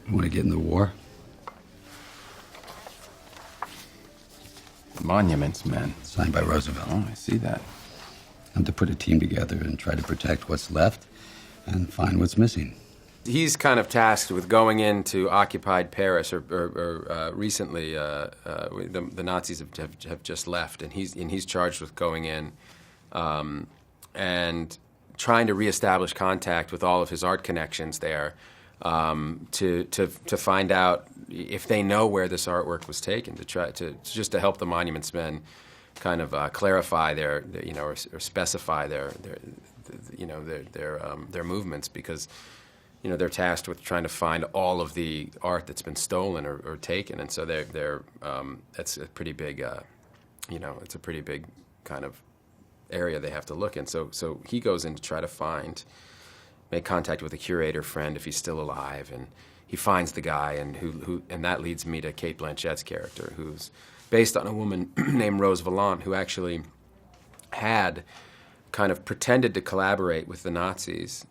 You want to get in the war? Monuments, man. Signed by Roosevelt. Oh, I see that. And to put a team together and try to protect what's left and find what's missing. He's kind of tasked with going into occupied Paris, or recently the Nazis have just left, and he's charged with going in and trying to reestablish contact with all of his art connections there to find out if they know where this artwork was taken, to help the monuments men kind of clarify their or specify their movements, because they're tasked with trying to find all of the art that's been stolen or taken, and so that's a pretty big it's a pretty big kind of area they have to look in. So he goes in to try to make contact with a curator friend if he's still alive, and he finds the guy, and that leads me to Cate Blanchett's character, who's based on a woman named Rose Valland, who actually had kind of pretended to collaborate with the Nazis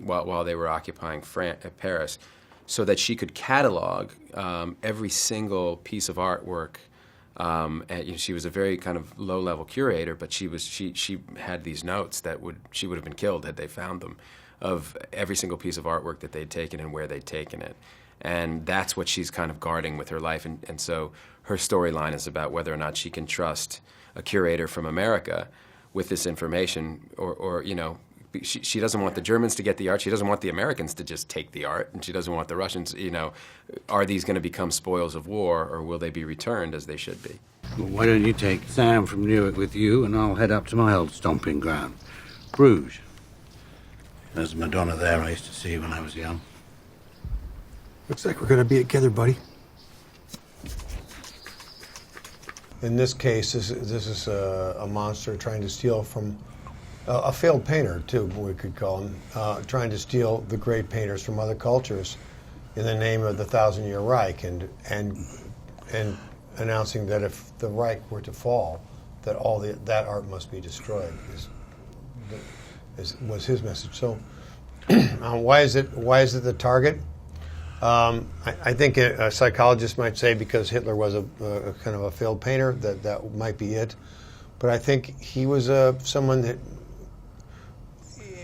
while they were occupying Paris, so that she could catalog every single piece of artwork. And she was a very kind of low-level curator, but she had these notes that she would have been killed had they found them, of every single piece of artwork that they'd taken and where they'd taken it. And that's what she's kind of guarding with her life. And so her storyline is about whether or not she can trust a curator from America with this information, or she doesn't want the Germans to get the art. She doesn't want the Americans to just take the art, and she doesn't want the Russians, are these going to become spoils of war, or will they be returned as they should be? Well, why don't you take Sam from Newark with you, and I'll head up to my old stomping ground, Bruges. There's a Madonna there I used to see when I was young. Looks like we're going to be together, buddy. In this case, this is a monster trying to steal from a failed painter, too, we could call him, trying to steal the great painters from other cultures in the name of the Thousand-Year Reich, and announcing that if the Reich were to fall, that that art must be destroyed. Was his message. So, why is it the target? I think a psychologist might say because Hitler was a kind of a failed painter, that might be it. But I think he was someone that,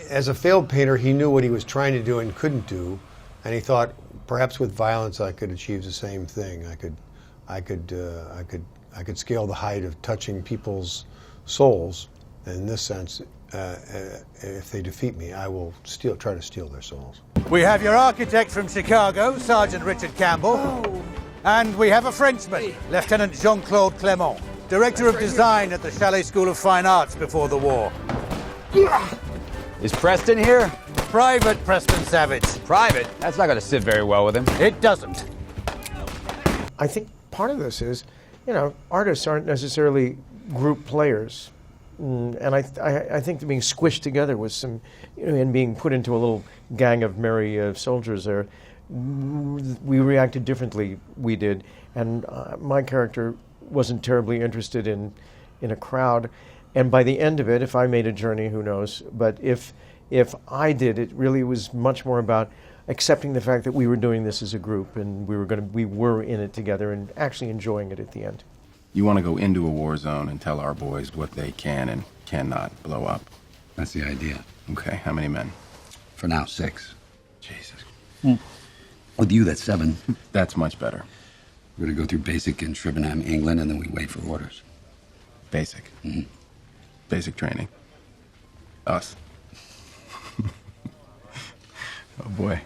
as a failed painter, he knew what he was trying to do and couldn't do, and he thought perhaps with violence I could achieve the same thing. I could scale the height of touching people's souls. And in this sense, if they defeat me, I will try to steal their souls. We have your architect from Chicago, Sergeant Richard Campbell. Oh. And we have a Frenchman, Lieutenant Jean-Claude Clément, Director of Design at the Chalet School of Fine Arts before the war. Is Preston here? Private Preston Savage. Private? That's not going to sit very well with him. It doesn't. I think part of this is, artists aren't necessarily group players. And I think they're being squished together with some, and being put into a little gang of merry soldiers there. We reacted differently, we did. And my character wasn't terribly interested in a crowd. And by the end of it, if I made a journey, who knows? But if I did, it really was much more about accepting the fact that we were doing this as a group, and we were in it together and actually enjoying it at the end. You want to go into a war zone and tell our boys what they can and cannot blow up. That's the idea. Okay, how many men? For now, 6. Jesus. With you, that's 7. That's much better. We're going to go through basic in Shrivenham, England, and then we wait for orders. Basic? Mm-hmm. Basic training. Us. Oh, boy.